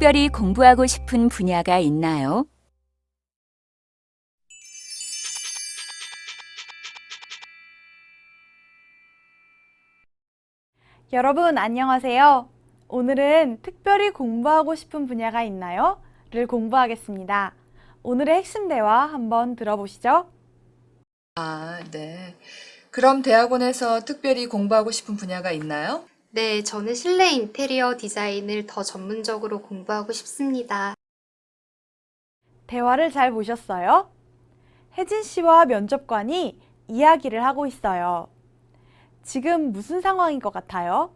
특별히 공부하고 싶은 분야가 있나요? 여러분 안녕하세요. 오늘은 특별히 공부하고 싶은 분야가 있나요? 를 공부하겠습니다. 오늘의 핵심 대화 한번 들어보시죠. 네. 그럼 대학원에서 특별히 공부하고 싶은 분야가 있나요? 네, 저는 실내 인테리어 디자인을 더 전문적으로 공부하고 싶습니다. 대화를 잘 보셨어요? 혜진 씨와 면접관이 이야기를 하고 있어요. 지금 무슨 상황인 것 같아요?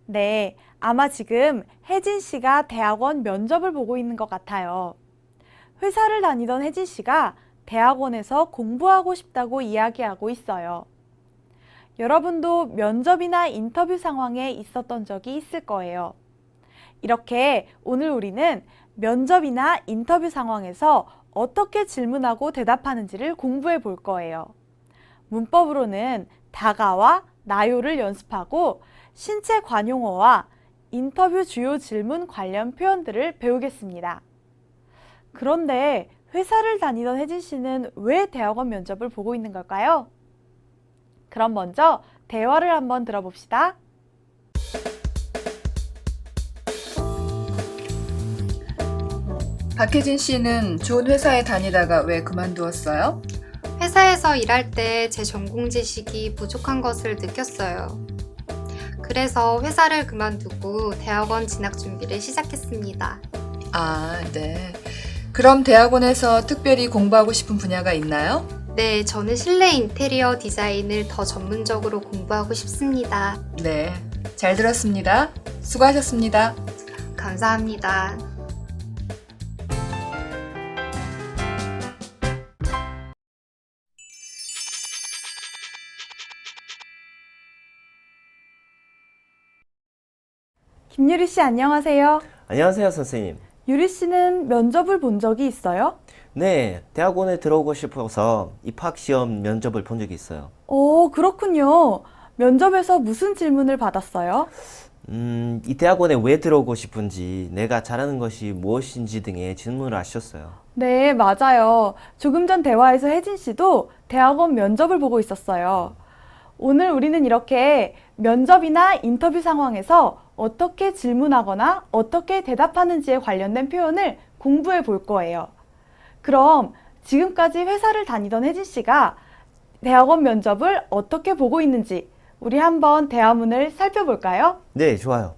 네, 아마 지금 혜진 씨가 대학원 면접을 보고 있는 것 같아요. 회사를 다니던 혜진 씨가 대학원에서 공부하고 싶다고 이야기하고 있어요. 여러분도 면접이나 인터뷰 상황에 있었던 적이 있을 거예요. 이렇게 오늘 우리는 면접이나 인터뷰 상황에서 어떻게 질문하고 대답하는지를 공부해 볼 거예요. 문법으로는 다가와 나요를 연습하고 신체 관용어와 인터뷰 주요 질문 관련 표현들을 배우겠습니다. 그런데 회사를 다니던 혜진 씨는 왜 대학원 면접을 보고 있는 걸까요? 그럼 먼저 대화를 한번 들어봅시다. 박혜진 씨는 좋은 회사에 다니다가 왜 그만두었어요? 회사에서 일할 때 제 전공 지식이 부족한 것을 느꼈어요. 그래서 회사를 그만두고 대학원 진학 준비를 시작했습니다. 네. 그럼 대학원에서 특별히 공부하고 싶은 분야가 있나요? 네, 저는 실내 인테리어 디자인을 더 전문적으로 공부하고 싶습니다. 네. 잘 들었습니다. 수고하셨습니다. 감사합니다. 김유리 씨 안녕하세요. 안녕하세요, 선생님. 유리 씨는 면접을 본 적이 있어요? 네, 대학원에 들어오고 싶어서 입학시험 면접을 본 적이 있어요. 오, 그렇군요. 면접에서 무슨 질문을 받았어요? 이 대학원에 왜 들어오고 싶은지, 내가 잘하는 것이 무엇인지 등의 질문을 하셨어요. 네, 맞아요. 조금 전 대화에서 혜진 씨도 대학원 면접을 보고 있었어요. 오늘 우리는 이렇게 면접이나 인터뷰 상황에서 어떻게 질문하거나 어떻게 대답하는지에 관련된 표현을 공부해 볼 거예요. 그럼 지금까지 회사를 다니던 혜진 씨가 대학원 면접을 어떻게 보고 있는지 우리 한번 대화문을 살펴볼까요? 네, 좋아요.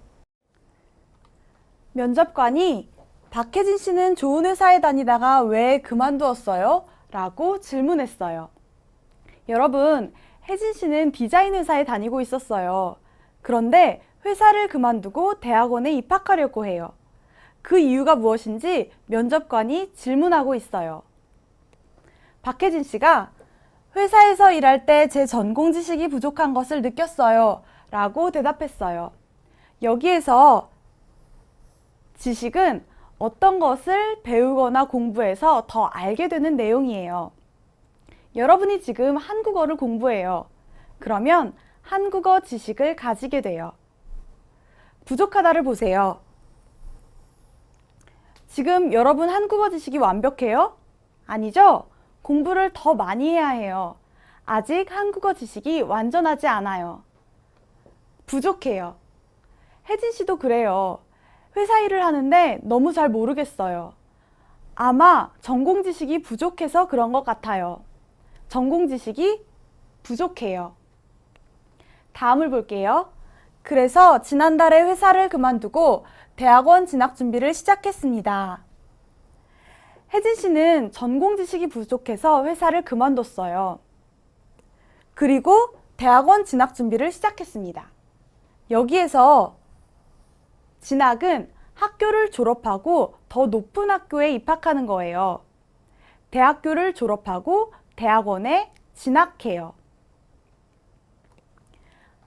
면접관이 박혜진 씨는 좋은 회사에 다니다가 왜 그만두었어요? 라고 질문했어요. 여러분, 혜진 씨는 디자인 회사에 다니고 있었어요. 그런데 회사를 그만두고 대학원에 입학하려고 해요. 그 이유가 무엇인지 면접관이 질문하고 있어요. 박혜진 씨가 회사에서 일할 때 제 전공 지식이 부족한 것을 느꼈어요. 라고 대답했어요. 여기에서 지식은 어떤 것을 배우거나 공부해서 더 알게 되는 내용이에요. 여러분이 지금 한국어를 공부해요. 그러면 한국어 지식을 가지게 돼요. 부족하다를 보세요. 지금 여러분 한국어 지식이 완벽해요? 아니죠? 공부를 더 많이 해야 해요. 아직 한국어 지식이 완전하지 않아요. 부족해요. 혜진 씨도 그래요. 회사 일을 하는데 너무 잘 모르겠어요. 아마 전공 지식이 부족해서 그런 것 같아요. 전공 지식이 부족해요. 다음을 볼게요. 그래서 지난달에 회사를 그만두고 대학원 진학 준비를 시작했습니다. 혜진 씨는 전공 지식이 부족해서 회사를 그만뒀어요. 그리고 대학원 진학 준비를 시작했습니다. 여기에서 진학은 학교를 졸업하고 더 높은 학교에 입학하는 거예요. 대학교를 졸업하고 대학원에 진학해요.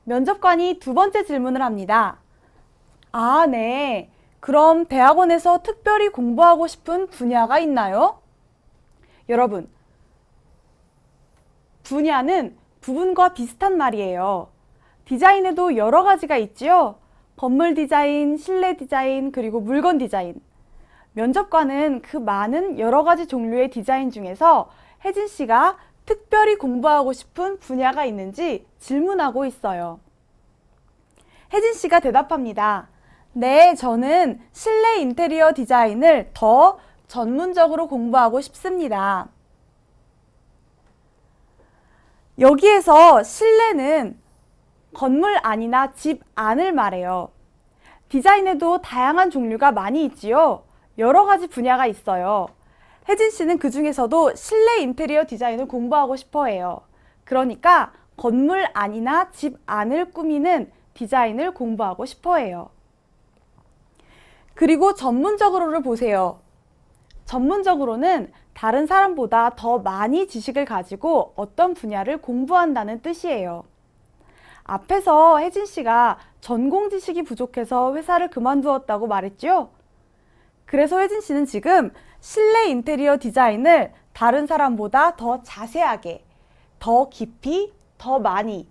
면접관이 두 번째 질문을 합니다. 네. 그럼 대학원에서 특별히 공부하고 싶은 분야가 있나요? 여러분, 분야는 부분과 비슷한 말이에요. 디자인에도 여러 가지가 있지요? 건물 디자인, 실내 디자인, 그리고 물건 디자인. 면접관은 그 많은 여러 가지 종류의 디자인 중에서 혜진 씨가 특별히 공부하고 싶은 분야가 있는지 질문하고 있어요. 혜진 씨가 대답합니다. 네, 저는 실내 인테리어 디자인을 더 전문적으로 공부하고 싶습니다. 여기에서 실내는 건물 안이나 집 안을 말해요. 디자인에도 다양한 종류가 많이 있지요. 여러 가지 분야가 있어요. 혜진 씨는 그 중에서도 실내 인테리어 디자인을 공부하고 싶어 해요. 그러니까 건물 안이나 집 안을 꾸미는 디자인을 공부하고 싶어 해요. 그리고 전문적으로를 보세요. 전문적으로는 다른 사람보다 더 많이 지식을 가지고 어떤 분야를 공부한다는 뜻이에요. 앞에서 혜진 씨가 전공 지식이 부족해서 회사를 그만두었다고 말했죠? 그래서 혜진 씨는 지금 실내 인테리어 디자인을 다른 사람보다 더 자세하게, 더 깊이, 더 많이,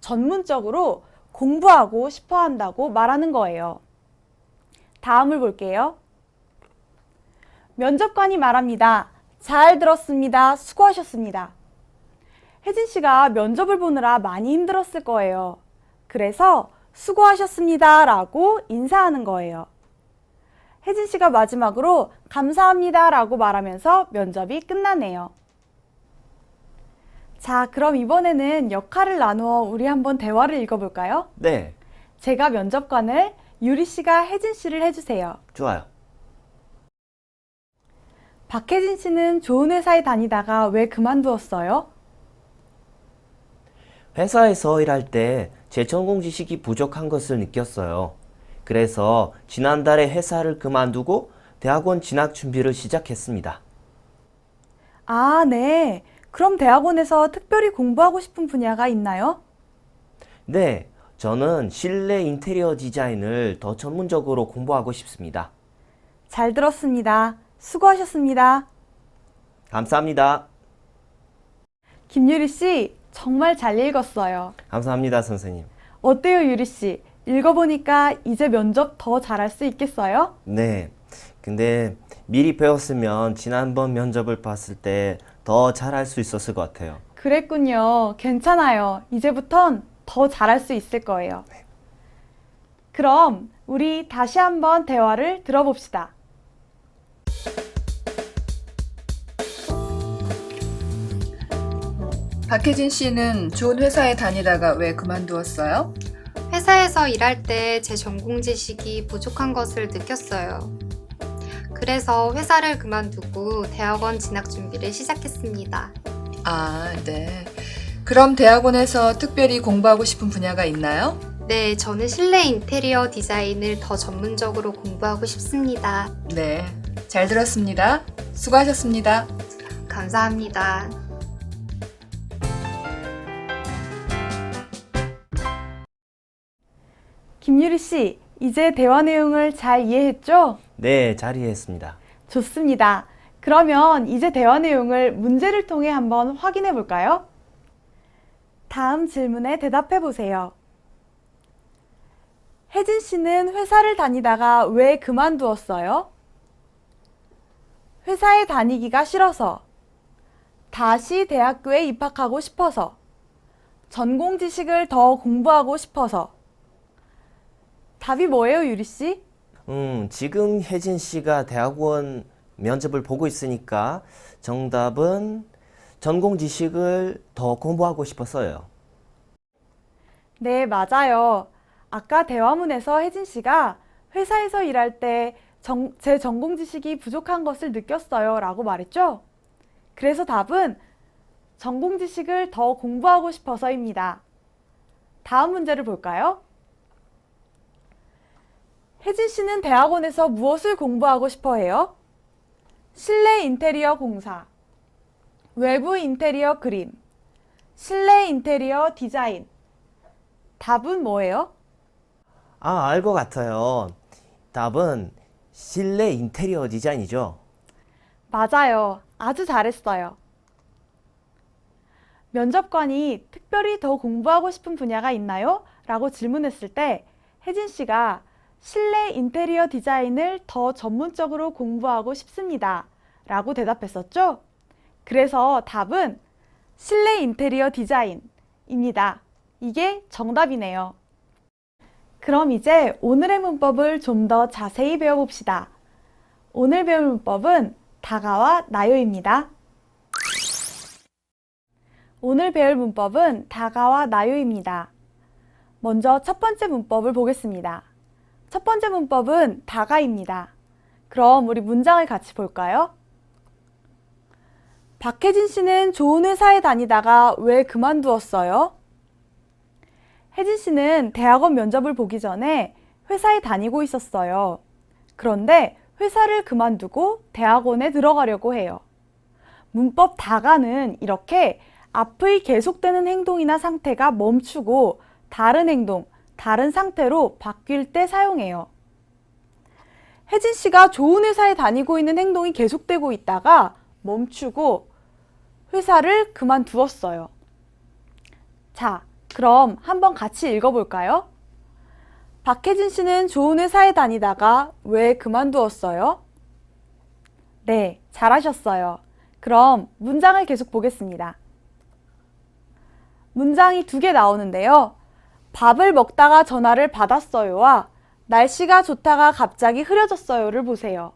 전문적으로 공부하고 싶어 한다고 말하는 거예요. 다음을 볼게요. 면접관이 말합니다. 잘 들었습니다. 수고하셨습니다. 혜진 씨가 면접을 보느라 많이 힘들었을 거예요. 그래서 수고하셨습니다 라고 인사하는 거예요. 혜진 씨가 마지막으로 감사합니다 라고 말하면서 면접이 끝나네요. 자, 그럼 이번에는 역할을 나누어 우리 한번 대화를 읽어볼까요? 네, 제가 면접관을, 유리 씨가 혜진 씨를 해주세요. 좋아요. 박혜진 씨는 좋은 회사에 다니다가 왜 그만두었어요? 회사에서 일할 때 제 전공 지식이 부족한 것을 느꼈어요. 그래서 지난달에 회사를 그만두고 대학원 진학 준비를 시작했습니다. 아, 네. 그럼 대학원에서 특별히 공부하고 싶은 분야가 있나요? 네, 저는 실내 인테리어 디자인을 더 전문적으로 공부하고 싶습니다. 잘 들었습니다. 수고하셨습니다. 감사합니다. 김유리 씨, 정말 잘 읽었어요. 감사합니다, 선생님. 어때요, 유리 씨? 읽어보니까 이제 면접 더 잘할 수 있겠어요? 네, 근데 미리 배웠으면 지난번 면접을 봤을 때 더 잘할 수 있었을 것 같아요. 그랬군요. 괜찮아요. 이제부턴 더 잘할 수 있을 거예요. 그럼 우리 다시 한번 대화를 들어봅시다. 박혜진 씨는 좋은 회사에 다니다가 왜 그만두었어요? 회사에서 일할 때 제 전공 지식이 부족한 것을 느꼈어요. 그래서 회사를 그만두고 대학원 진학 준비를 시작했습니다. 아, 네. 그럼 대학원에서 특별히 공부하고 싶은 분야가 있나요? 네, 저는 실내 인테리어 디자인을 더 전문적으로 공부하고 싶습니다. 네. 잘 들었습니다. 수고하셨습니다. 감사합니다. 김유리 씨, 이제 대화 내용을 잘 이해했죠? 네, 잘 이해했습니다. 좋습니다. 그러면 이제 대화 내용을 문제를 통해 한번 확인해 볼까요? 다음 질문에 대답해 보세요. 혜진 씨는 회사를 다니다가 왜 그만두었어요? 회사에 다니기가 싫어서, 다시 대학교에 입학하고 싶어서, 전공 지식을 더 공부하고 싶어서. 답이 뭐예요, 유리 씨? 지금 혜진 씨가 대학원 면접을 보고 있으니까 정답은 전공 지식을 더 공부하고 싶었어요. 네, 맞아요. 아까 대화문에서 혜진 씨가 회사에서 일할 때 제 전공 지식이 부족한 것을 느꼈어요 라고 말했죠? 그래서 답은 전공 지식을 더 공부하고 싶어서입니다. 다음 문제를 볼까요? 혜진 씨는 대학원에서 무엇을 공부하고 싶어 해요? 실내 인테리어 공사, 외부 인테리어 그림, 실내 인테리어 디자인. 답은 뭐예요? 아, 알 것 같아요. 답은 실내 인테리어 디자인이죠. 맞아요. 아주 잘했어요. 면접관이 특별히 더 공부하고 싶은 분야가 있나요? 라고 질문했을 때 혜진 씨가 실내 인테리어 디자인을 더 전문적으로 공부하고 싶습니다. 라고 대답했었죠? 그래서 답은 실내 인테리어 디자인입니다. 이게 정답이네요. 그럼 이제 오늘의 문법을 좀 더 자세히 배워봅시다. 오늘 배울 문법은 다가와 나요입니다. 오늘 배울 문법은 다가와 나요입니다. 먼저 첫 번째 문법을 보겠습니다. 첫 번째 문법은 다가입니다. 그럼 우리 문장을 같이 볼까요? 박혜진 씨는 좋은 회사에 다니다가 왜 그만두었어요? 혜진 씨는 대학원 면접을 보기 전에 회사에 다니고 있었어요. 그런데 회사를 그만두고 대학원에 들어가려고 해요. 문법 다가는 이렇게 앞의 계속되는 행동이나 상태가 멈추고 다른 행동, 다른 상태로 바뀔 때 사용해요. 혜진 씨가 좋은 회사에 다니고 있는 행동이 계속되고 있다가 멈추고 회사를 그만두었어요. 자, 그럼 한번 같이 읽어볼까요? 박혜진 씨는 좋은 회사에 다니다가 왜 그만두었어요? 네, 잘하셨어요. 그럼 문장을 계속 보겠습니다. 문장이 두 개 나오는데요. 밥을 먹다가 전화를 받았어요와 날씨가 좋다가 갑자기 흐려졌어요를 보세요.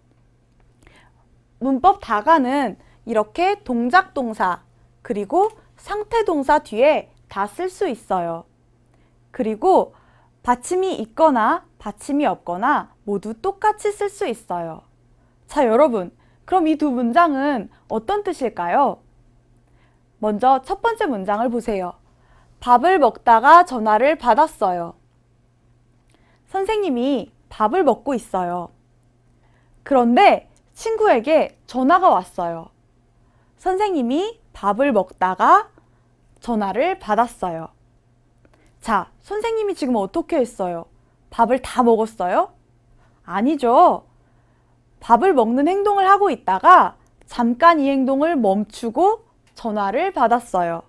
문법 다가는 이렇게 동작 동사 그리고 상태 동사 뒤에 다 쓸 수 있어요. 그리고 받침이 있거나 받침이 없거나 모두 똑같이 쓸 수 있어요. 자, 여러분, 그럼 이 두 문장은 어떤 뜻일까요? 먼저 첫 번째 문장을 보세요. 밥을 먹다가 전화를 받았어요. 선생님이 밥을 먹고 있어요. 그런데 친구에게 전화가 왔어요. 선생님이 밥을 먹다가 전화를 받았어요. 자, 선생님이 지금 어떻게 했어요? 밥을 다 먹었어요? 아니죠. 밥을 먹는 행동을 하고 있다가 잠깐 이 행동을 멈추고 전화를 받았어요.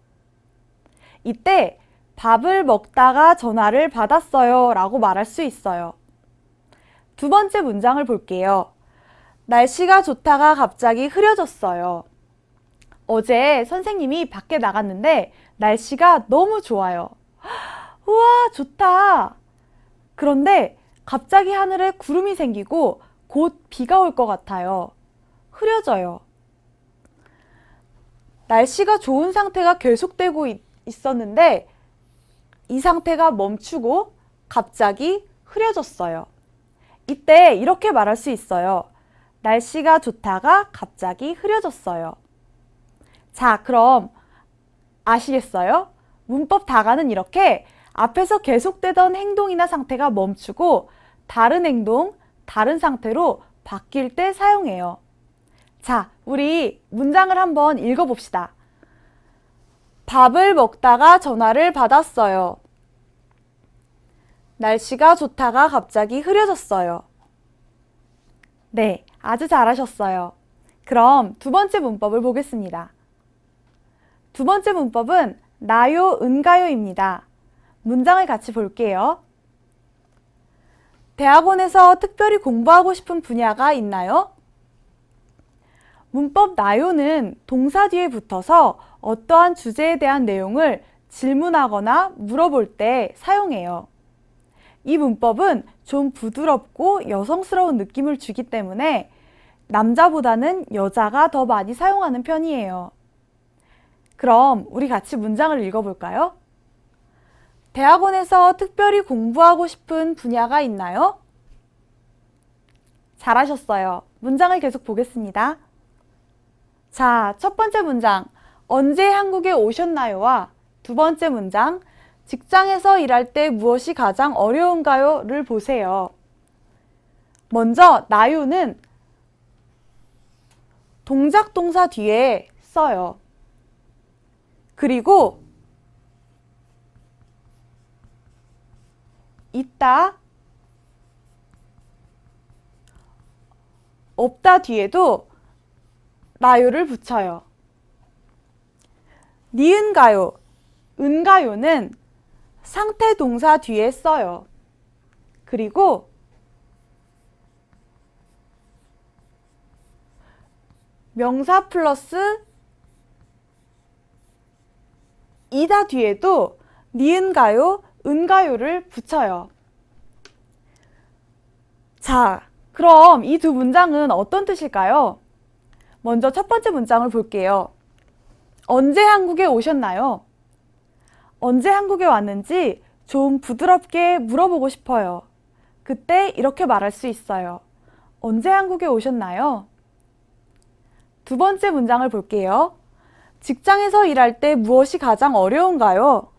이때 밥을 먹다가 전화를 받았어요 라고 말할 수 있어요. 두 번째 문장을 볼게요. 날씨가 좋다가 갑자기 흐려졌어요. 어제 선생님이 밖에 나갔는데 날씨가 너무 좋아요. 우와, 좋다. 그런데 갑자기 하늘에 구름이 생기고 곧 비가 올 것 같아요. 흐려져요. 날씨가 좋은 상태가 계속되고 있었는데 이 상태가 멈추고 갑자기 흐려졌어요. 이때 이렇게 말할 수 있어요. 날씨가 좋다가 갑자기 흐려졌어요. 자, 그럼 아시겠어요? 문법 다가는 이렇게 앞에서 계속되던 행동이나 상태가 멈추고 다른 행동, 다른 상태로 바뀔 때 사용해요. 자, 우리 문장을 한번 읽어봅시다. 밥을 먹다가 전화를 받았어요. 날씨가 좋다가 갑자기 흐려졌어요. 네, 아주 잘하셨어요. 그럼 두 번째 문법을 보겠습니다. 두 번째 문법은 나요, 은가요입니다. 문장을 같이 볼게요. 대학원에서 특별히 공부하고 싶은 분야가 있나요? 문법 나요는 동사 뒤에 붙어서 어떠한 주제에 대한 내용을 질문하거나 물어볼 때 사용해요. 이 문법은 좀 부드럽고 여성스러운 느낌을 주기 때문에 남자보다는 여자가 더 많이 사용하는 편이에요. 그럼 우리 같이 문장을 읽어볼까요? 대학원에서 특별히 공부하고 싶은 분야가 있나요? 잘하셨어요. 문장을 계속 보겠습니다. 자, 첫 번째 문장, 언제 한국에 오셨나요?와 두 번째 문장, 직장에서 일할 때 무엇이 가장 어려운가요?를 보세요. 먼저 나요는 동작 동사 뒤에 써요. 그리고 있다, 없다 뒤에도 나요를 붙여요. 니은가요, 은가요는 상태 동사 뒤에 써요. 그리고 명사 플러스 이다 뒤에도 니은가요, 은가요를 붙여요. 자, 그럼 이 두 문장은 어떤 뜻일까요? 먼저 첫 번째 문장을 볼게요. 언제 한국에 오셨나요? 언제 한국에 왔는지 좀 부드럽게 물어보고 싶어요. 그때 이렇게 말할 수 있어요. 언제 한국에 오셨나요? 두 번째 문장을 볼게요. 직장에서 일할 때 무엇이 가장 어려운가요?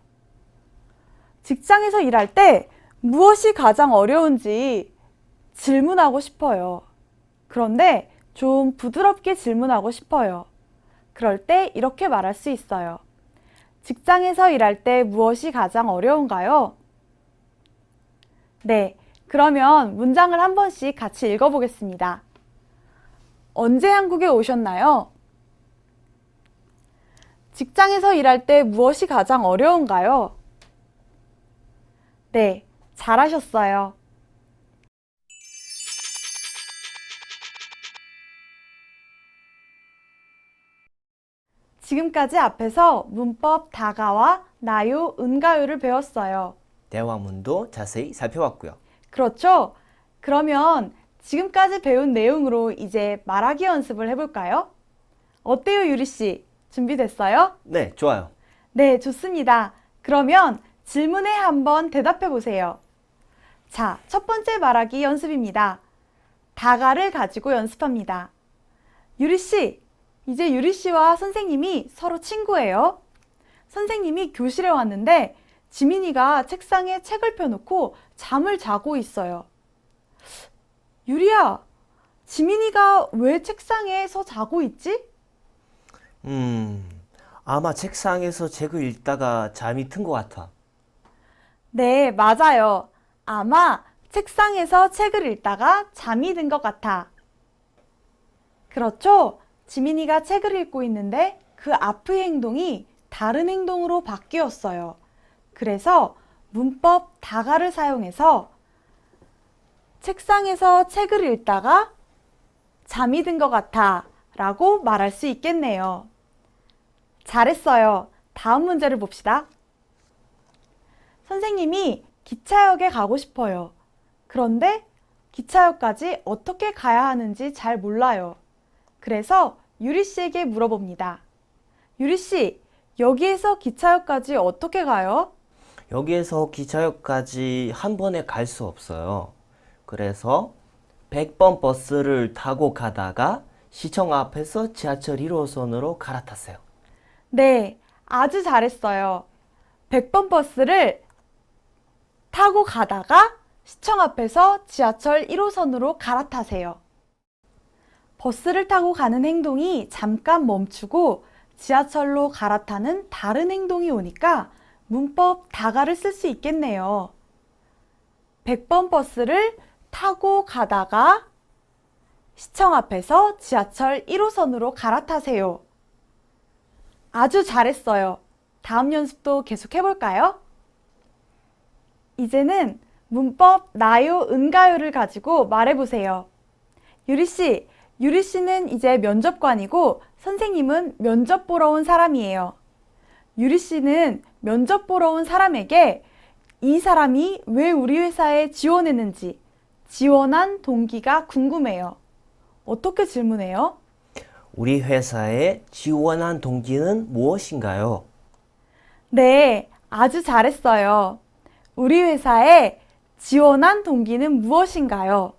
직장에서 일할 때 무엇이 가장 어려운지 질문하고 싶어요. 그런데 좀 부드럽게 질문하고 싶어요. 그럴 때 이렇게 말할 수 있어요. 직장에서 일할 때 무엇이 가장 어려운가요? 네, 그러면 문장을 한 번씩 같이 읽어보겠습니다. 언제 한국에 오셨나요? 직장에서 일할 때 무엇이 가장 어려운가요? 네, 잘하셨어요. 지금까지 앞에서 문법 다가와 나요, 은가요를 배웠어요. 대화문도 자세히 살펴봤고요. 그렇죠? 그러면 지금까지 배운 내용으로 이제 말하기 연습을 해볼까요? 어때요, 유리 씨? 준비됐어요? 네, 좋아요. 네, 좋습니다. 그러면 질문에 한번 대답해 보세요. 자, 첫 번째 말하기 연습입니다. 다가를 가지고 연습합니다. 유리 씨, 이제 유리 씨와 선생님이 서로 친구예요. 선생님이 교실에 왔는데 지민이가 책상에 책을 펴놓고 잠을 자고 있어요. 유리야, 지민이가 왜 책상에서 자고 있지? 아마 책상에서 책을 읽다가 잠이 든 것 같아. 네, 맞아요. 아마 책상에서 책을 읽다가 잠이 든 것 같아. 그렇죠? 지민이가 책을 읽고 있는데 그 앞의 행동이 다른 행동으로 바뀌었어요. 그래서 문법 다가를 사용해서 책상에서 책을 읽다가 잠이 든 것 같아 라고 말할 수 있겠네요. 잘했어요. 다음 문제를 봅시다. 선생님이 기차역에 가고 싶어요. 그런데 기차역까지 어떻게 가야 하는지 잘 몰라요. 그래서 유리 씨에게 물어봅니다. 유리 씨, 여기에서 기차역까지 어떻게 가요? 여기에서 기차역까지 한 번에 갈 수 없어요. 그래서 100번 버스를 타고 가다가 시청 앞에서 지하철 1호선으로 갈아탔어요. 네, 아주 잘했어요. 100번 버스를 타고 가다가 시청 앞에서 지하철 1호선으로 갈아타세요. 버스를 타고 가는 행동이 잠깐 멈추고 지하철로 갈아타는 다른 행동이 오니까 문법 다가를 쓸 수 있겠네요. 100번 버스를 타고 가다가 시청 앞에서 지하철 1호선으로 갈아타세요. 아주 잘했어요. 다음 연습도 계속 해볼까요? 이제는 문법 나요, 은가요를 가지고 말해보세요. 유리씨, 유리씨는 이제 면접관이고 선생님은 면접 보러 온 사람이에요. 유리씨는 면접 보러 온 사람에게 이 사람이 왜 우리 회사에 지원했는지 지원한 동기가 궁금해요. 어떻게 질문해요? 우리 회사에 지원한 동기는 무엇인가요? 네, 아주 잘했어요. 우리 회사에 지원한 동기는 무엇인가요?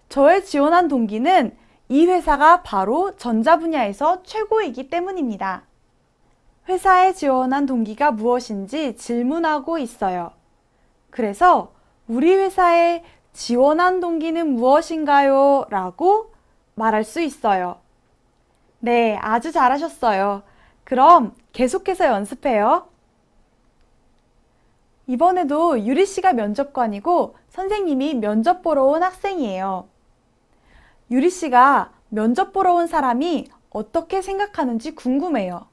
저의 지원한 동기는 이 회사가 바로 전자 분야에서 최고이기 때문입니다. 회사에 지원한 동기가 무엇인지 질문하고 있어요. 그래서 우리 회사에 지원한 동기는 무엇인가요? 라고 말할 수 있어요. 네, 아주 잘하셨어요. 그럼 계속해서 연습해요. 이번에도 유리 씨가 면접관이고 선생님이 면접 보러 온 학생이에요. 유리 씨가 면접 보러 온 사람이 어떻게 생각하는지 궁금해요.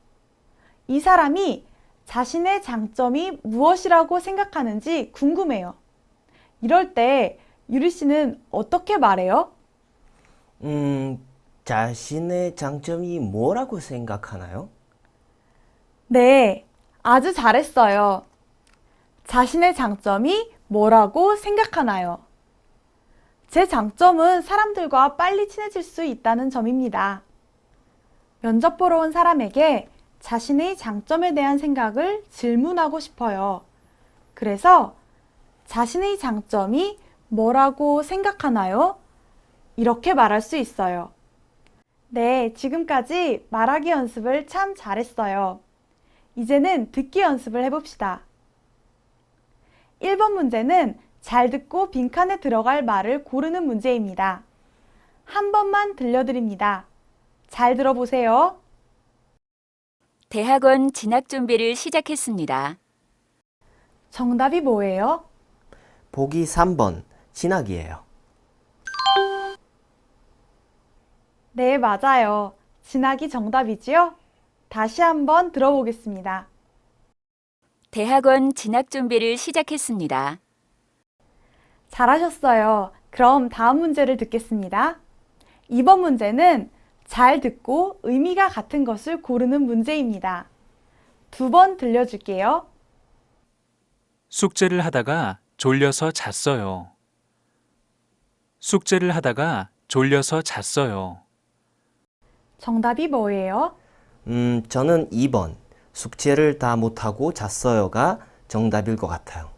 이 사람이 자신의 장점이 무엇이라고 생각하는지 궁금해요. 이럴 때 유리 씨는 어떻게 말해요? 자신의 장점이 뭐라고 생각하나요? 네, 아주 잘했어요. 자신의 장점이 뭐라고 생각하나요? 제 장점은 사람들과 빨리 친해질 수 있다는 점입니다. 면접 보러 온 사람에게 자신의 장점에 대한 생각을 질문하고 싶어요. 그래서 자신의 장점이 뭐라고 생각하나요? 이렇게 말할 수 있어요. 네, 지금까지 말하기 연습을 참 잘했어요. 이제는 듣기 연습을 해봅시다. 1번 문제는 잘 듣고 빈칸에 들어갈 말을 고르는 문제입니다. 한 번만 들려드립니다. 잘 들어보세요. 대학원 진학 준비를 시작했습니다. 정답이 뭐예요? 보기 3번, 진학이에요. 네, 맞아요. 진학이 정답이지요? 다시 한번 들어보겠습니다. 대학원 진학 준비를 시작했습니다. 잘하셨어요. 그럼 다음 문제를 듣겠습니다. 2번 문제는 잘 듣고 의미가 같은 것을 고르는 문제입니다. 2번 들려줄게요. 숙제를 하다가 졸려서 잤어요. 숙제를 하다가 졸려서 잤어요. 정답이 뭐예요? 저는 2번, 숙제를 다 못하고 잤어요가 정답일 것 같아요.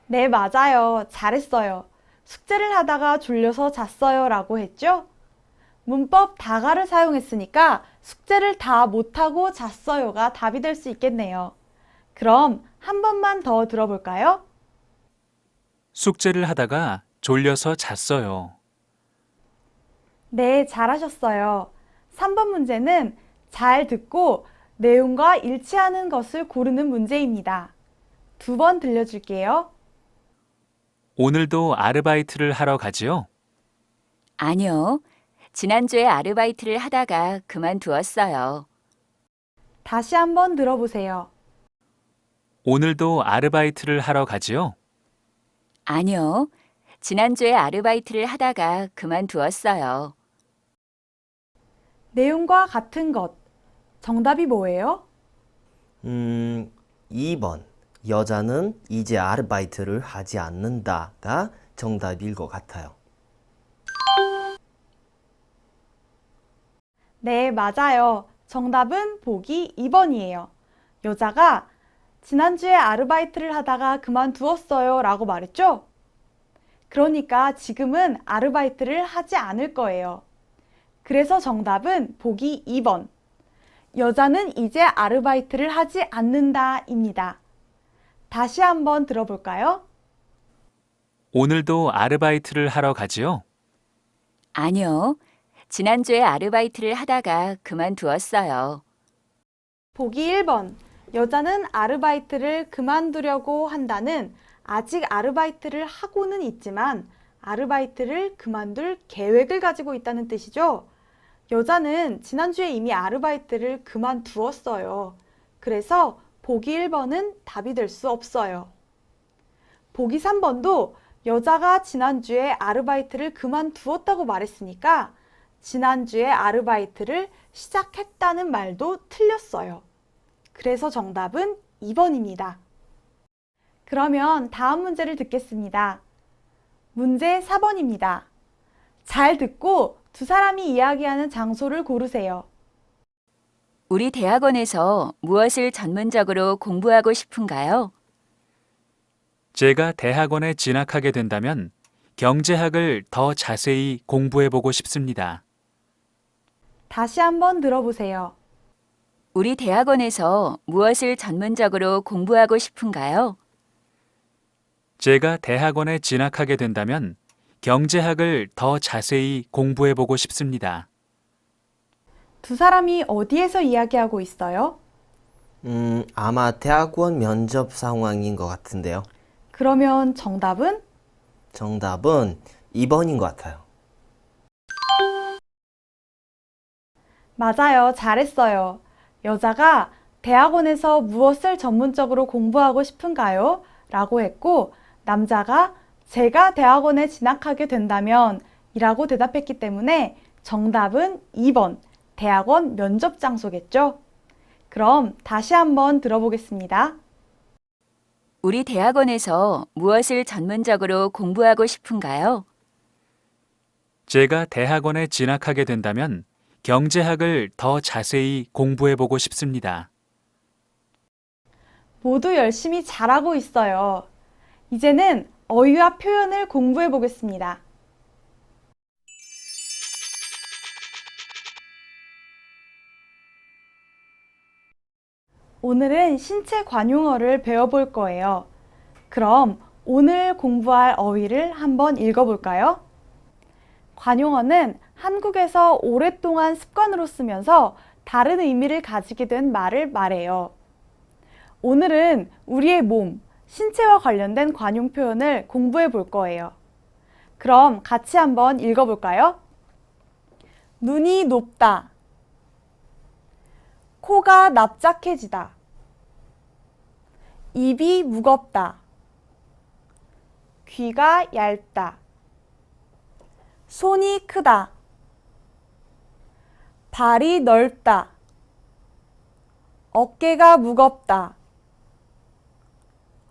네, 맞아요. 잘했어요. 숙제를 하다가 졸려서 잤어요 라고 했죠? 문법 다가를 사용했으니까 숙제를 다 못하고 잤어요가 답이 될 수 있겠네요. 그럼 한 번만 더 들어볼까요? 숙제를 하다가 졸려서 잤어요. 네, 잘하셨어요. 3번 문제는 잘 듣고 내용과 일치하는 것을 고르는 문제입니다. 2번 들려줄게요. 오늘도 아르바이트를 하러 가지요? 아니요. 지난주에 아르바이트를 하다가 그만두었어요. 다시 한번 들어보세요. 오늘도 아르바이트를 하러 가지요? 아니요. 지난주에 아르바이트를 하다가 그만두었어요. 내용과 같은 것. 정답이 뭐예요? 2번, 여자는 이제 아르바이트를 하지 않는다가 정답일 것 같아요. 네, 맞아요. 정답은 보기 2번이에요. 여자가 지난주에 아르바이트를 하다가 그만두었어요 라고 말했죠? 그러니까 지금은 아르바이트를 하지 않을 거예요. 그래서 정답은 보기 2번. 여자는 이제 아르바이트를 하지 않는다입니다. 다시 한번 들어볼까요? 오늘도 아르바이트를 하러 가지요? 아니요. 지난주에 아르바이트를 하다가 그만두었어요. 보기 1번. 여자는 아르바이트를 그만두려고 한다는 아직 아르바이트를 하고는 있지만 아르바이트를 그만둘 계획을 가지고 있다는 뜻이죠. 여자는 지난주에 이미 아르바이트를 그만두었어요. 그래서 보기 1번은 답이 될 수 없어요. 보기 3번도 여자가 지난주에 아르바이트를 그만두었다고 말했으니까 지난주에 아르바이트를 시작했다는 말도 틀렸어요. 그래서 정답은 2번입니다. 그러면 다음 문제를 듣겠습니다. 문제 4번입니다. 잘 듣고 두 사람이 이야기하는 장소를 고르세요. 우리 대학원에서 무엇을 전문적으로 공부하고 싶은가요? 제가 대학원에 진학하게 된다면 경제학을 더 자세히 공부해 보고 싶습니다. 다시 한번 들어보세요. 우리 대학원에서 무엇을 전문적으로 공부하고 싶은가요? 제가 대학원에 진학하게 된다면 경제학을 더 자세히 공부해 보고 싶습니다. 두 사람이 어디에서 이야기하고 있어요? 아마 대학원 면접 상황인 것 같은데요. 그러면 정답은? 정답은 2번인 것 같아요. 맞아요. 잘했어요. 여자가 대학원에서 무엇을 전문적으로 공부하고 싶은가요? 라고 했고, 남자가 제가 대학원에 진학하게 된다면 이라고 대답했기 때문에 정답은 2번, 대학원 면접 장소겠죠? 그럼 다시 한번 들어보겠습니다. 우리 대학원에서 무엇을 전문적으로 공부하고 싶은가요? 제가 대학원에 진학하게 된다면 경제학을 더 자세히 공부해 보고 싶습니다. 모두 열심히 잘하고 있어요. 이제는 어휘와 표현을 공부해 보겠습니다. 오늘은 신체 관용어를 배워볼 거예요. 그럼 오늘 공부할 어휘를 한번 읽어볼까요? 관용어는 한국에서 오랫동안 습관으로 쓰면서 다른 의미를 가지게 된 말을 말해요. 오늘은 우리의 몸, 신체와 관련된 관용 표현을 공부해 볼 거예요. 그럼 같이 한번 읽어볼까요? 눈이 높다. 코가 납작해지다. 입이 무겁다. 귀가 얇다. 손이 크다. 발이 넓다. 어깨가 무겁다.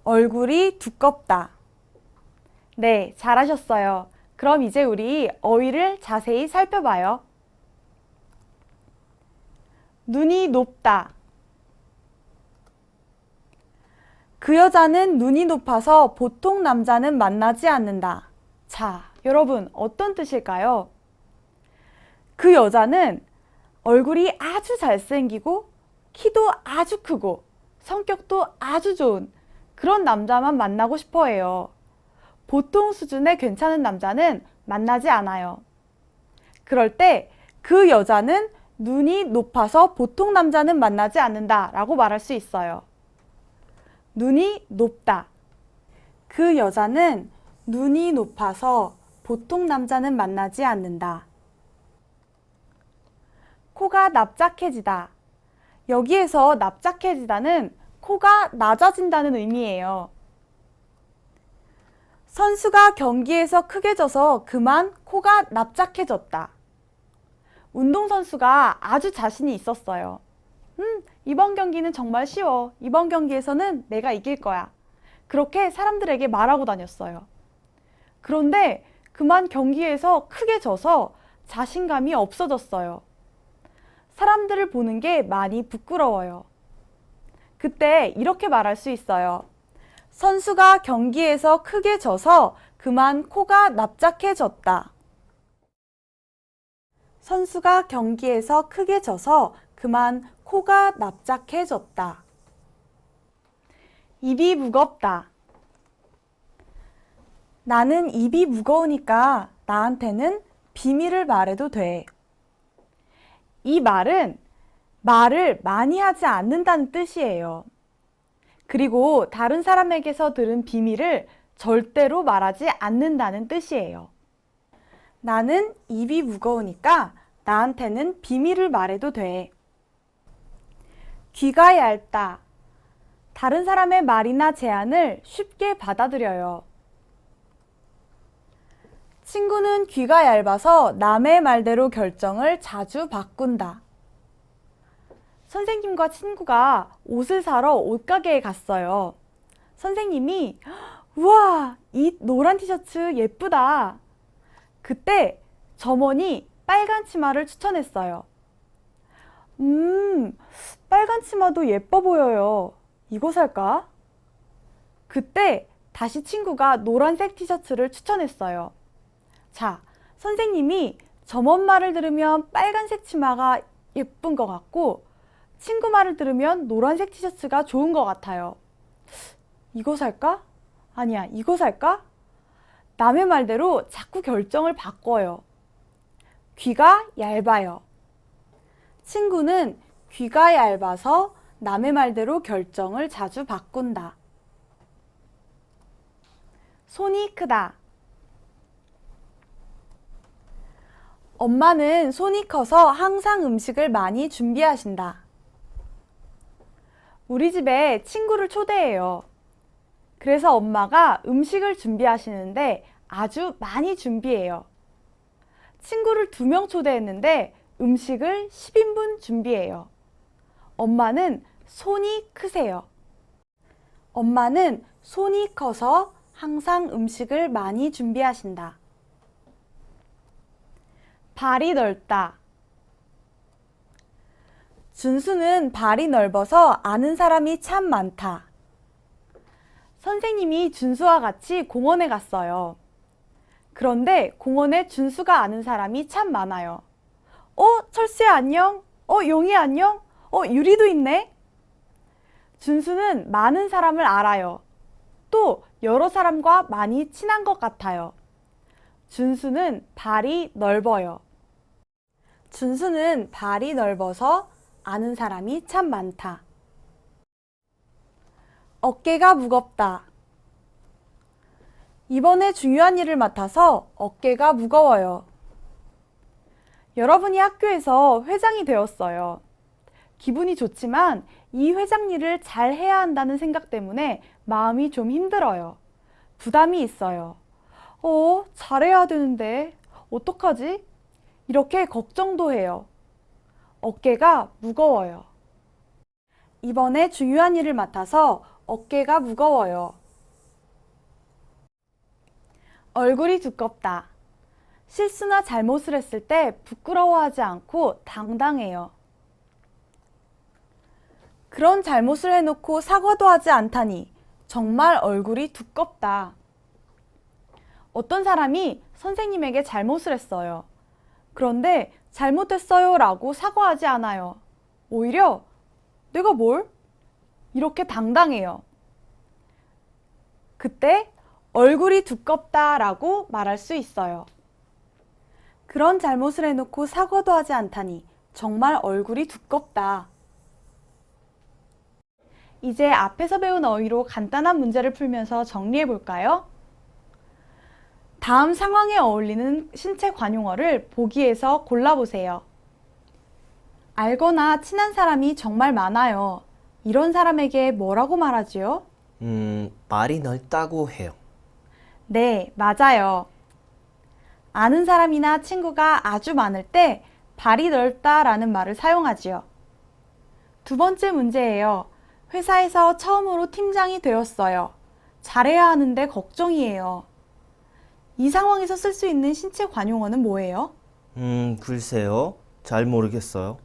얼굴이 두껍다. 네, 잘하셨어요. 그럼 이제 우리 어휘를 자세히 살펴봐요. 눈이 높다. 그 여자는 눈이 높아서 보통 남자는 만나지 않는다. 자, 여러분, 어떤 뜻일까요? 그 여자는 얼굴이 아주 잘생기고 키도 아주 크고 성격도 아주 좋은 그런 남자만 만나고 싶어 해요. 보통 수준의 괜찮은 남자는 만나지 않아요. 그럴 때 그 여자는 눈이 높아서 보통 남자는 만나지 않는다 라고 말할 수 있어요. 눈이 높다. 그 여자는 눈이 높아서 보통 남자는 만나지 않는다. 코가 납작해지다. 여기에서 납작해지다는 코가 낮아진다는 의미예요. 선수가 경기에서 크게 져서 그만 코가 납작해졌다. 운동선수가 아주 자신이 있었어요. 이번 경기는 정말 쉬워. 이번 경기에서는 내가 이길 거야. 그렇게 사람들에게 말하고 다녔어요. 그런데 그만 경기에서 크게 져서 자신감이 없어졌어요. 사람들을 보는 게 많이 부끄러워요. 그때 이렇게 말할 수 있어요. 선수가 경기에서 크게 져서 그만 코가 납작해졌다. 선수가 경기에서 크게 져서 그만 코가 납작해졌다. 입이 무겁다. 나는 입이 무거우니까 나한테는 비밀을 말해도 돼. 이 말은 말을 많이 하지 않는다는 뜻이에요. 그리고 다른 사람에게서 들은 비밀을 절대로 말하지 않는다는 뜻이에요. 나는 입이 무거우니까 나한테는 비밀을 말해도 돼. 귀가 얇다. 다른 사람의 말이나 제안을 쉽게 받아들여요. 친구는 귀가 얇아서 남의 말대로 결정을 자주 바꾼다. 선생님과 친구가 옷을 사러 옷가게에 갔어요. 선생님이 우와, 이 노란 티셔츠 예쁘다. 그때 점원이 빨간 치마를 추천했어요. 빨간 치마도 예뻐 보여요. 이거 살까? 그때 다시 친구가 노란색 티셔츠를 추천했어요. 자, 선생님이 점원 말을 들으면 빨간색 치마가 예쁜 것 같고 친구 말을 들으면 노란색 티셔츠가 좋은 것 같아요. 이거 살까? 아니야, 이거 살까? 남의 말대로 자꾸 결정을 바꿔요. 귀가 얇아요. 친구는 귀가 얇아서 남의 말대로 결정을 자주 바꾼다. 손이 크다. 엄마는 손이 커서 항상 음식을 많이 준비하신다. 우리 집에 친구를 초대해요. 그래서 엄마가 음식을 준비하시는데 아주 많이 준비해요. 친구를 2명 초대했는데 음식을 10인분 준비해요. 엄마는 손이 크세요. 엄마는 손이 커서 항상 음식을 많이 준비하신다. 발이 넓다. 준수는 발이 넓어서 아는 사람이 참 많다. 선생님이 준수와 같이 공원에 갔어요. 그런데 공원에 준수가 아는 사람이 참 많아요. 철수야 안녕? 용이 안녕? 유리도 있네? 준수는 많은 사람을 알아요. 또 여러 사람과 많이 친한 것 같아요. 준수는 발이 넓어요. 준수는 발이 넓어서 아는 사람이 참 많다. 어깨가 무겁다. 이번에 중요한 일을 맡아서 어깨가 무거워요. 여러분이 학교에서 회장이 되었어요. 기분이 좋지만 이 회장 일을 잘 해야 한다는 생각 때문에 마음이 좀 힘들어요. 부담이 있어요. 잘해야 되는데 어떡하지? 이렇게 걱정도 해요. 어깨가 무거워요. 이번에 중요한 일을 맡아서 어깨가 무거워요. 얼굴이 두껍다. 실수나 잘못을 했을 때 부끄러워하지 않고 당당해요. 그런 잘못을 해놓고 사과도 하지 않다니 정말 얼굴이 두껍다. 어떤 사람이 선생님에게 잘못을 했어요. 그런데 잘못했어요 라고 사과하지 않아요. 오히려 내가 뭘? 이렇게 당당해요. 그때 얼굴이 두껍다 라고 말할 수 있어요. 그런 잘못을 해놓고 사과도 하지 않다니 정말 얼굴이 두껍다. 이제 앞에서 배운 어휘로 간단한 문제를 풀면서 정리해 볼까요? 다음 상황에 어울리는 신체 관용어를 보기에서 골라보세요. 알거나 친한 사람이 정말 많아요. 이런 사람에게 뭐라고 말하지요? 발이 넓다고 해요. 네, 맞아요. 아는 사람이나 친구가 아주 많을 때 발이 넓다라는 말을 사용하지요. 2번째 문제예요. 회사에서 처음으로 팀장이 되었어요. 잘해야 하는데 걱정이에요. 이 상황에서 쓸 수 있는 신체 관용어는 뭐예요? 글쎄요. 잘 모르겠어요.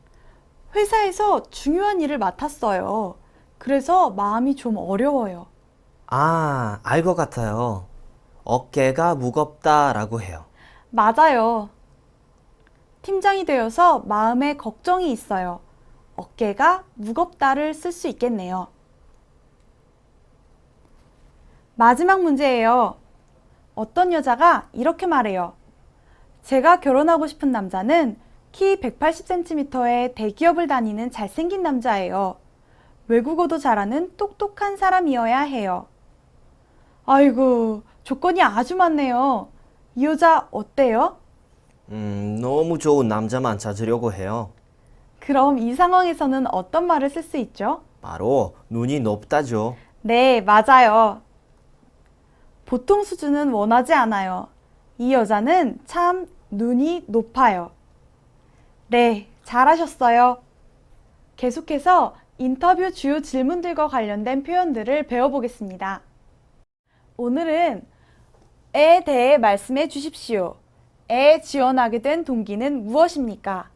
회사에서 중요한 일을 맡았어요. 그래서 마음이 좀 어려워요. 알 것 같아요. 어깨가 무겁다라고 해요. 맞아요. 팀장이 되어서 마음에 걱정이 있어요. 어깨가 무겁다를 쓸 수 있겠네요. 마지막 문제예요. 어떤 여자가 이렇게 말해요. 제가 결혼하고 싶은 남자는 키 180cm의 대기업을 다니는 잘생긴 남자예요. 외국어도 잘하는 똑똑한 사람이어야 해요. 아이고, 조건이 아주 많네요. 이 여자 어때요? 너무 좋은 남자만 찾으려고 해요. 그럼 이 상황에서는 어떤 말을 쓸 수 있죠? 바로 눈이 높다죠. 네, 맞아요. 보통 수준은 원하지 않아요. 이 여자는 참 눈이 높아요. 네, 잘하셨어요. 계속해서 인터뷰 주요 질문들과 관련된 표현들을 배워보겠습니다. 오늘은 에 대해 말씀해 주십시오. 에 지원하게 된 동기는 무엇입니까?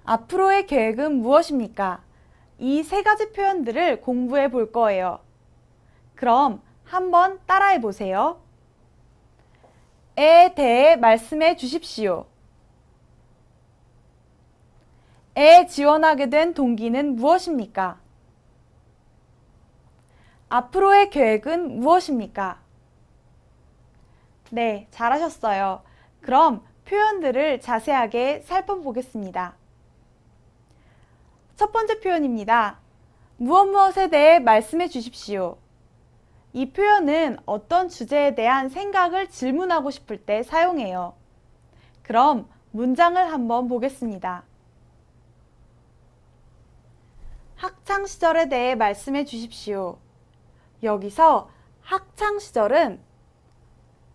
앞으로의 계획은 무엇입니까? 이 3가지 표현들을 공부해 볼 거예요. 그럼 한번 따라해 보세요. 에 대해 말씀해 주십시오. 에 지원하게 된 동기는 무엇입니까? 앞으로의 계획은 무엇입니까? 네, 잘하셨어요. 그럼 표현들을 자세하게 살펴보겠습니다. 첫 번째 표현입니다. 무엇에 대해 말씀해 주십시오. 이 표현은 어떤 주제에 대한 생각을 질문하고 싶을 때 사용해요. 그럼 문장을 한번 보겠습니다. 학창 시절에 대해 말씀해 주십시오. 여기서 학창 시절은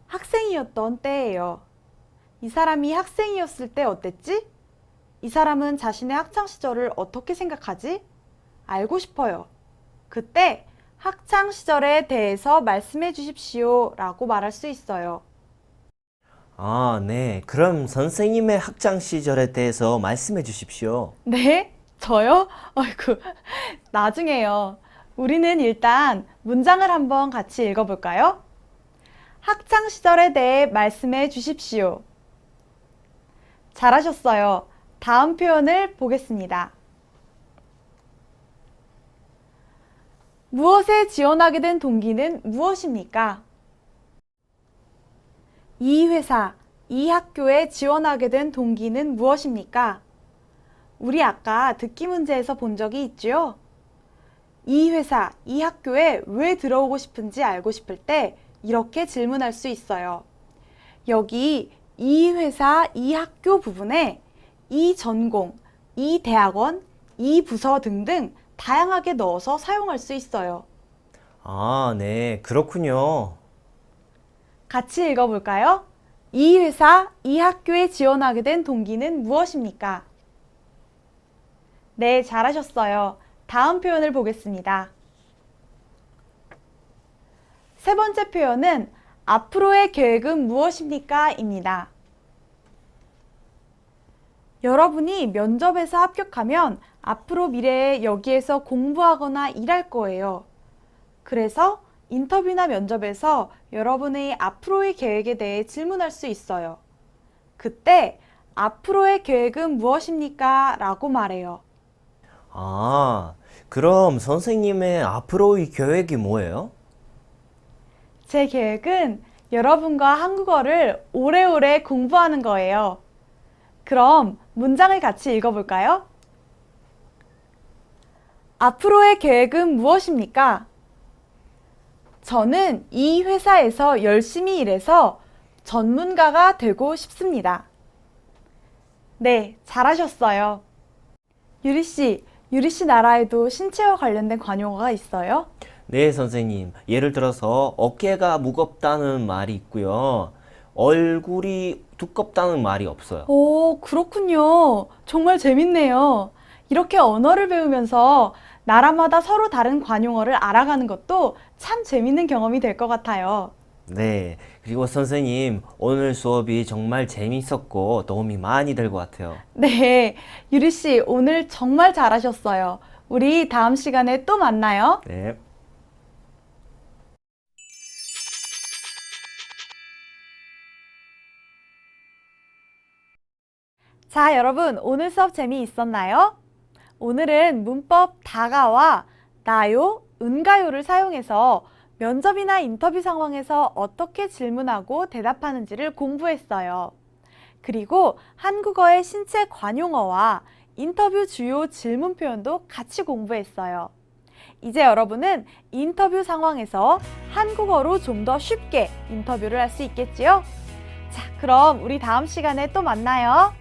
학생이었던 때예요. 이 사람이 학생이었을 때 어땠지? 이 사람은 자신의 학창 시절을 어떻게 생각하지? 알고 싶어요. 그때 학창 시절에 대해서 말씀해 주십시오 라고 말할 수 있어요. 아, 네. 그럼 선생님의 학창 시절에 대해서 말씀해 주십시오. 네? 저요? 아이고, 나중에요. 우리는 일단 문장을 한번 같이 읽어볼까요? 학창 시절에 대해 말씀해 주십시오. 잘하셨어요. 다음 표현을 보겠습니다. 무엇에 지원하게 된 동기는 무엇입니까? 이 회사, 이 학교에 지원하게 된 동기는 무엇입니까? 우리 아까 듣기 문제에서 본 적이 있죠? 이 회사, 이 학교에 왜 들어오고 싶은지 알고 싶을 때 이렇게 질문할 수 있어요. 여기 이 회사, 이 학교 부분에 이 전공, 이 대학원, 이 부서 등등 다양하게 넣어서 사용할 수 있어요. 아, 네. 그렇군요. 같이 읽어볼까요? 이 회사, 이 학교에 지원하게 된 동기는 무엇입니까? 네, 잘하셨어요. 다음 표현을 보겠습니다. 세 번째 표현은 앞으로의 계획은 무엇입니까? 입니다. 여러분이 면접에서 합격하면 앞으로 미래에 여기에서 공부하거나 일할 거예요. 그래서 인터뷰나 면접에서 여러분의 앞으로의 계획에 대해 질문할 수 있어요. 그때 앞으로의 계획은 무엇입니까? 라고 말해요. 아, 그럼 선생님의 앞으로의 계획이 뭐예요? 제 계획은 여러분과 한국어를 오래오래 공부하는 거예요. 그럼 문장을 같이 읽어볼까요? 앞으로의 계획은 무엇입니까? 저는 이 회사에서 열심히 일해서 전문가가 되고 싶습니다. 네, 잘하셨어요. 유리 씨 나라에도 신체와 관련된 관용어가 있어요? 네, 선생님. 예를 들어서 어깨가 무겁다는 말이 있고요. 얼굴이 두껍다는 말이 없어요. 오, 그렇군요. 정말 재밌네요. 이렇게 언어를 배우면서 나라마다 서로 다른 관용어를 알아가는 것도 참 재밌는 경험이 될 것 같아요. 네. 그리고 선생님, 오늘 수업이 정말 재밌었고 도움이 많이 될 것 같아요. 네, 유리 씨 오늘 정말 잘하셨어요. 우리 다음 시간에 또 만나요. 네. 자, 여러분 오늘 수업 재미있었나요? 오늘은 문법 다가와 나요, 은가요를 사용해서 면접이나 인터뷰 상황에서 어떻게 질문하고 대답하는지를 공부했어요. 그리고 한국어의 신체 관용어와 인터뷰 주요 질문 표현도 같이 공부했어요. 이제 여러분은 인터뷰 상황에서 한국어로 좀 더 쉽게 인터뷰를 할 수 있겠지요? 자, 그럼 우리 다음 시간에 또 만나요.